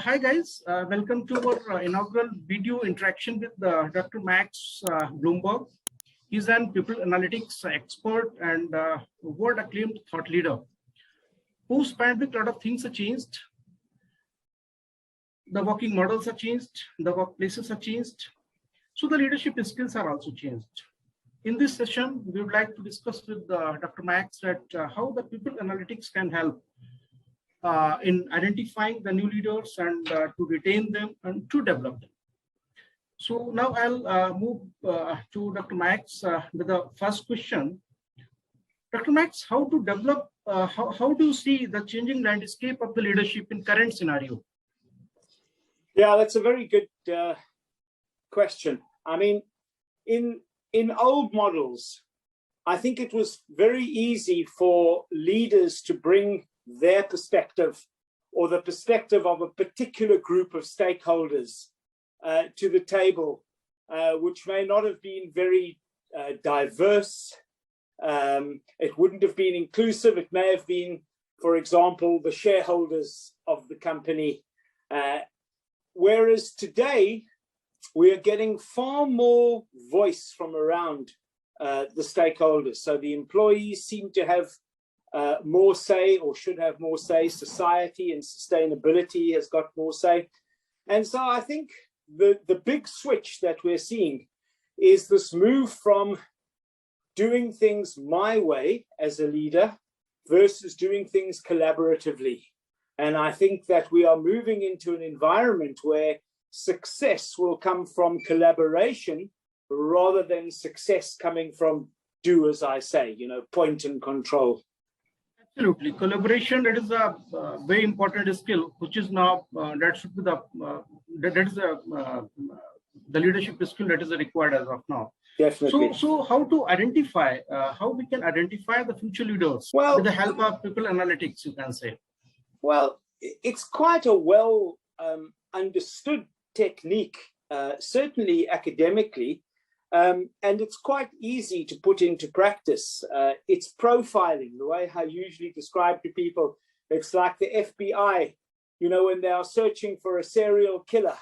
Hi guys, welcome to our inaugural video interaction with Dr. Max Blumberg. He's an people analytics expert and world acclaimed thought leader whose pandemic a lot of things have changed. The working models have changed, the workplaces have changed, so the leadership skills are also changed. In this session, we would like to discuss with Dr. Max that how the people analytics can help in identifying the new leaders and to retain them and to develop them. So now I'll move to Dr. Max with the first question. Dr. Max, how to develop, how do you see the changing landscape of the leadership in current scenario? Yeah, that's a very good question. I mean, in old models, I think it was very easy for leaders to bring their perspective or the perspective of a particular group of stakeholders to the table, which may not have been very diverse. It wouldn't have been inclusive. It may have been, for example, the shareholders of the company. Whereas today, we are getting far more voice from around the stakeholders. So the employees seem to have more say, or should have more say. Society and sustainability has got more say. And so I think the big switch that we're seeing is this move from doing things my way as a leader versus doing things collaboratively. And I think that we are moving into an environment where success will come from collaboration rather than success coming from do as I say, you know, point and control. Absolutely, collaboration, that is a very important skill, which is now that should be the leadership skill that is required as of now. Definitely. So how to identify, how we can identify the future leaders with the help of people analytics, you can say? Well, it's quite a well understood technique, certainly academically. And it's quite easy to put into practice. It's profiling, the way I usually describe to people. It's like the FBI, you know, when they are searching for a serial killer,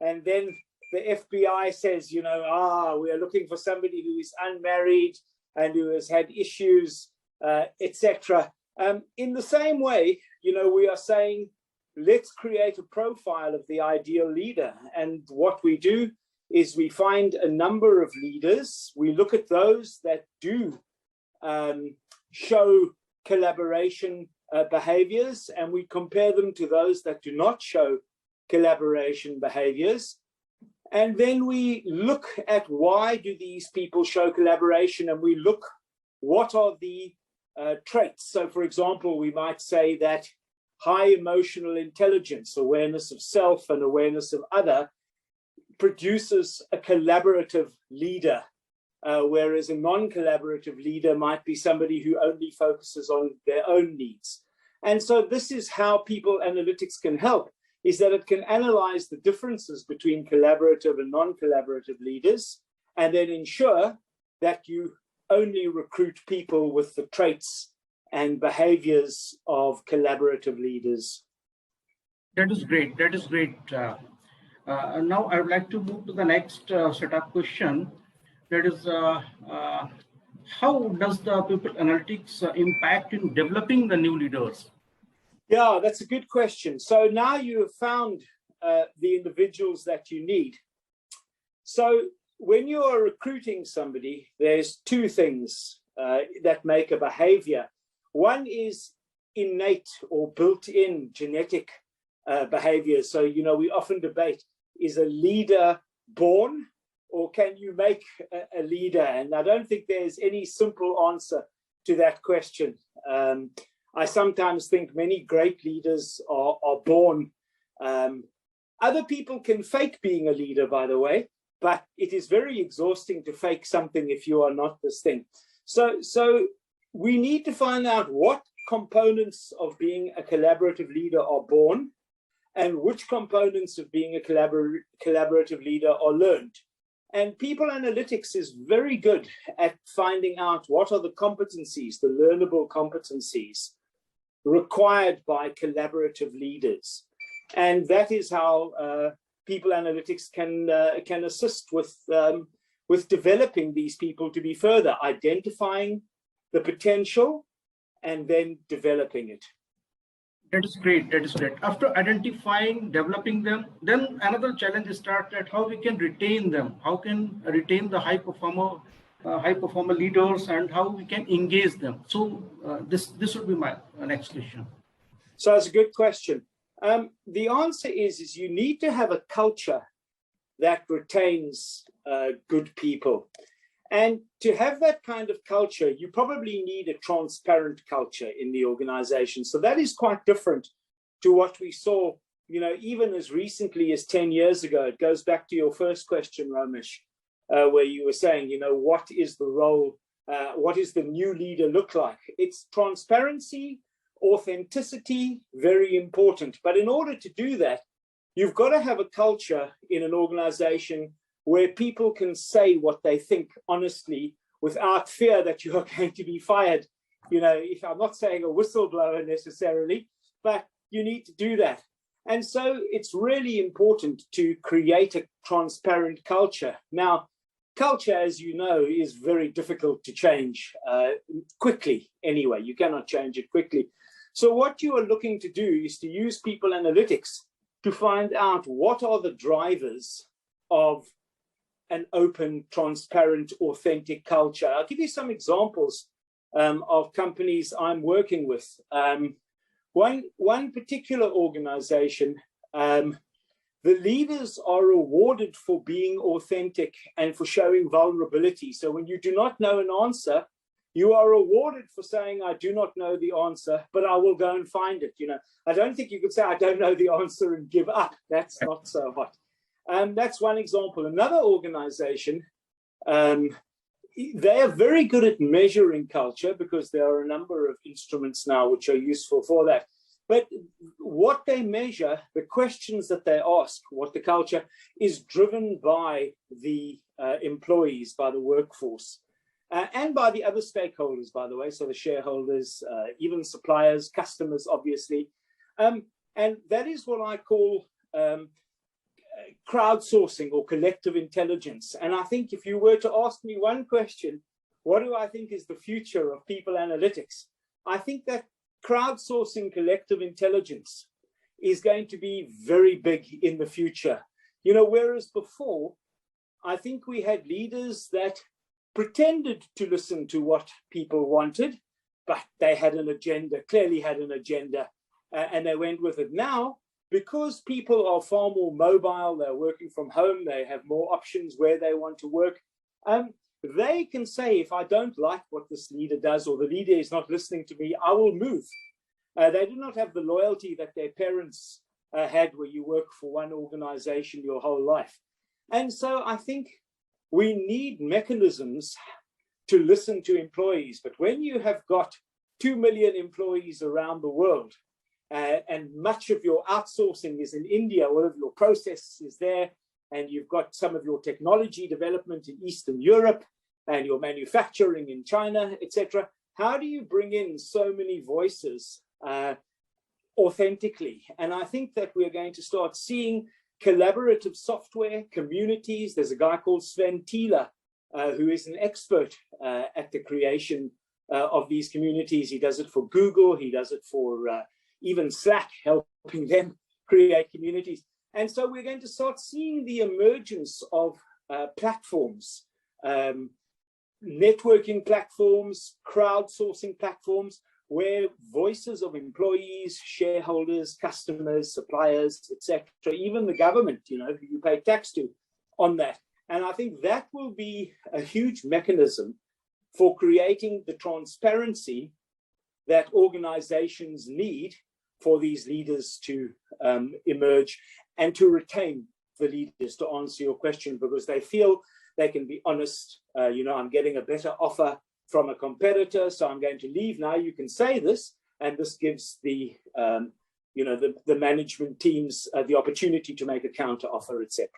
and then the FBI says, you know, we are looking for somebody who is unmarried and who has had issues, etc. In the same way, you know, we are saying, let's create a profile of the ideal leader. And what we do is we find a number of leaders. We look at those that do show collaboration behaviors, and we compare them to those that do not show collaboration behaviors. And then we look at why do these people show collaboration, and we look what are the traits. So for example, we might say that high emotional intelligence, awareness of self and awareness of other, produces a collaborative leader, whereas a non-collaborative leader might be somebody who only focuses on their own needs. And so this is how people analytics can help, is that it can analyze the differences between collaborative and non-collaborative leaders, and then ensure that you only recruit people with the traits and behaviors of collaborative leaders. That is great. That is great. Now I would like to move to the next setup question. That is, how does the people analytics impact in developing the new leaders? Yeah, that's a good question. So now you have found the individuals that you need. So when you are recruiting somebody, there's two things that make a behavior. One is innate or built-in genetic behavior. So, you know, we often debate, is a leader born, or can you make a leader? And I don't think there's any simple answer to that question. I sometimes think many great leaders are born. Other people can fake being a leader, by the way, but it is very exhausting to fake something if you are not this thing. So we need to find out what components of being a collaborative leader are born, and which components of being a collaborative leader are learned. And people analytics is very good at finding out what are the competencies, the learnable competencies required by collaborative leaders. And that is how people analytics can assist with developing these people to be further identifying the potential and then developing it. That is great. That is great. After identifying, developing them, then another challenge is start at how we can retain them. How can retain the high performer leaders, and how we can engage them. So this would be my next question. So that's a good question. The answer is you need to have a culture that retains good people. And to have that kind of culture, you probably need a transparent culture in the organization. So that is quite different to what we saw, even as recently as 10 years ago. It goes back to your first question, Ramesh, where you were saying, what is the role, what is the new leader look like? It's transparency, authenticity, very important. But in order to do that, you've got to have a culture in an organization where people can say what they think honestly without fear that you are going to be fired. If I'm not saying a whistleblower necessarily, but you need to do that. And so it's really important to create a transparent culture. Now, culture, as you know, is very difficult to change quickly anyway. You cannot change it quickly. So what you are looking to do is to use people analytics to find out what are the drivers of an open, transparent, authentic culture. I'll give you some examples of companies I'm working with. One particular organization, the leaders are rewarded for being authentic and for showing vulnerability. So when you do not know an answer, you are rewarded for saying, I do not know the answer, but I will go and find it. I don't think you could say, I don't know the answer and give up. That's not so hot. That's one example. Another organization, they are very good at measuring culture because there are a number of instruments now which are useful for that. But what they measure, the questions that they ask, what the culture is driven by the employees, by the workforce, and by the other stakeholders, by the way, so the shareholders, even suppliers, customers, obviously. And that is what I call crowdsourcing or collective intelligence. And I think if you were to ask me one question, what do I think is the future of people analytics? I think that crowdsourcing collective intelligence is going to be very big in the future. Whereas before, I think we had leaders that pretended to listen to what people wanted, but they had an agenda, clearly had an agenda, and they went with it. Now, because people are far more mobile, they're working from home, they have more options where they want to work, they can say, if I don't like what this leader does, or the leader is not listening to me, I will move. They do not have the loyalty that their parents had, where you work for one organization your whole life. And so I think we need mechanisms to listen to employees. But when you have got 2 million employees around the world, and much of your outsourcing is in India, all of your process is there, and you've got some of your technology development in Eastern Europe, and your manufacturing in China, etc. How do you bring in so many voices authentically? And I think that we're going to start seeing collaborative software communities. There's a guy called Sven Thiele, who is an expert at the creation of these communities. He does it for Google. He does it for even Slack, helping them create communities. And so we're going to start seeing the emergence of platforms, networking platforms, crowdsourcing platforms, where voices of employees, shareholders, customers, suppliers, etc., even the government, who you pay tax to, on that. And I think that will be a huge mechanism for creating the transparency that organizations need for these leaders to emerge and to retain the leaders, to answer your question, because they feel they can be honest. I'm getting a better offer from a competitor, so I'm going to leave now. You can say this, and this gives the management teams the opportunity to make a counter offer, etc.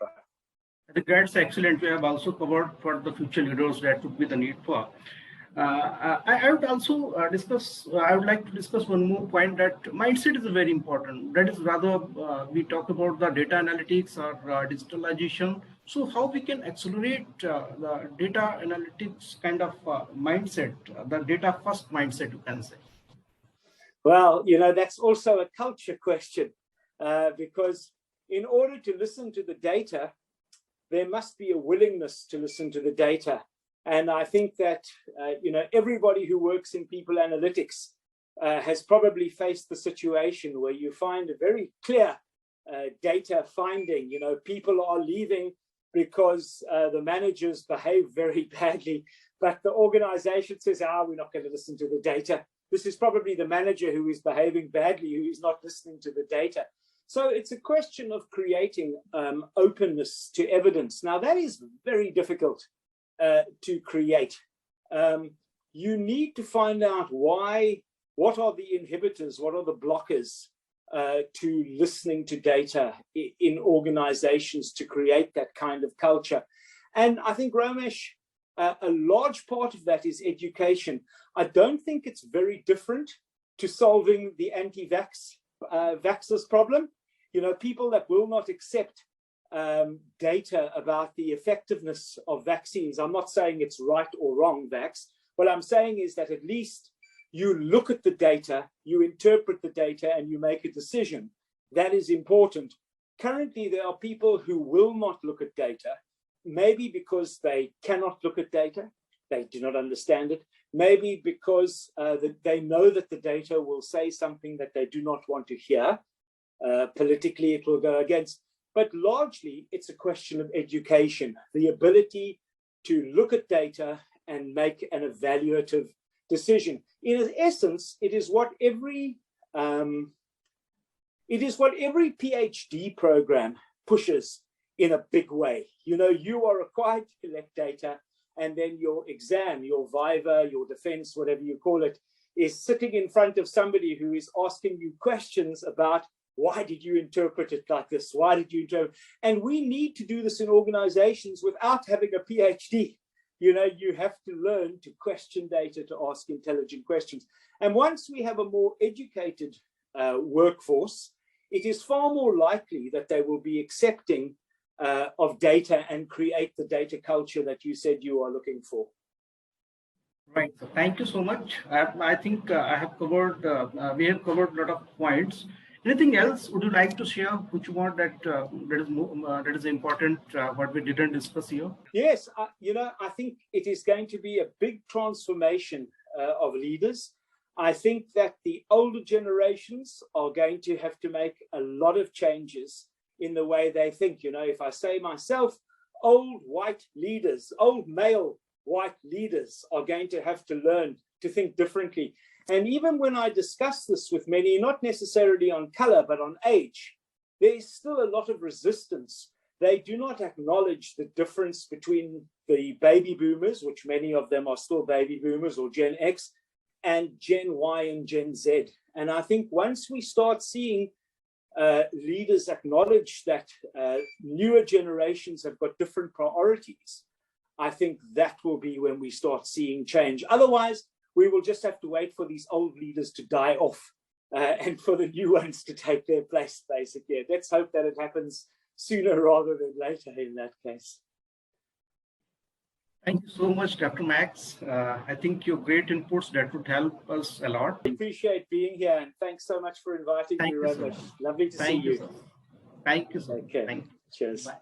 I think that's excellent. We have also covered for the future leaders that would be the need for. I would also discuss, I would like to discuss one more point, that mindset is very important. That is rather, we talk about the data analytics or digitalization. So how we can accelerate the data analytics kind of mindset, the data first mindset, you can say. Well, that's also a culture question, because in order to listen to the data, there must be a willingness to listen to the data. And I think that, everybody who works in people analytics has probably faced the situation where you find a very clear data finding. People are leaving because the managers behave very badly, but the organization says, we're not going to listen to the data. This is probably the manager who is behaving badly, who is not listening to the data. So it's a question of creating openness to evidence. Now, that is very difficult to create. You need to find out what are the inhibitors, what are the blockers to listening to data in organizations to create that kind of culture. And I think, Ramesh, a large part of that is education. I don't think it's very different to solving the anti-vaxxers problem. People that will not accept data about the effectiveness of vaccines. I'm not saying it's right or wrong, vax. What I'm saying is that at least you look at the data, you interpret the data, and you make a decision. That is important. Currently, there are people who will not look at data, maybe because they cannot look at data, they do not understand it, maybe because they know that the data will say something that they do not want to hear. Politically, it will go against. But largely, it's a question of education, the ability to look at data and make an evaluative decision. In essence, it is what every PhD program pushes in a big way. You are required to collect data, and then your exam, your viva, your defense, whatever you call it, is sitting in front of somebody who is asking you questions about, why did you interpret it like this? Why did you interpret? And we need to do this in organizations without having a PhD. You have to learn to question data, to ask intelligent questions. And once we have a more educated workforce, it is far more likely that they will be accepting of data and create the data culture that you said you are looking for. Right. So thank you so much. I think I have covered, we have covered a lot of points. Anything else would you like to share, which you want that that is important, what we didn't discuss here? Yes, I think it is going to be a big transformation of leaders. I think that the older generations are going to have to make a lot of changes in the way they think. If I say myself, old white leaders, old male white leaders are going to have to learn to think differently. And even when I discuss this with many, not necessarily on color, but on age, there is still a lot of resistance. They do not acknowledge the difference between the baby boomers, which many of them are still baby boomers, or Gen X, and Gen Y and Gen Z. And I think once we start seeing leaders acknowledge that newer generations have got different priorities, I think that will be when we start seeing change. Otherwise, we will just have to wait for these old leaders to die off and for the new ones to take their place, basically. Let's hope that it happens sooner rather than later in that case. Thank you so much, Dr. Max. I think your great inputs, that would help us a lot. I appreciate being here, and thanks so much for inviting me, Ramesh. Lovely to see you. Thank you, sir. Okay. Thank you. Cheers. Bye.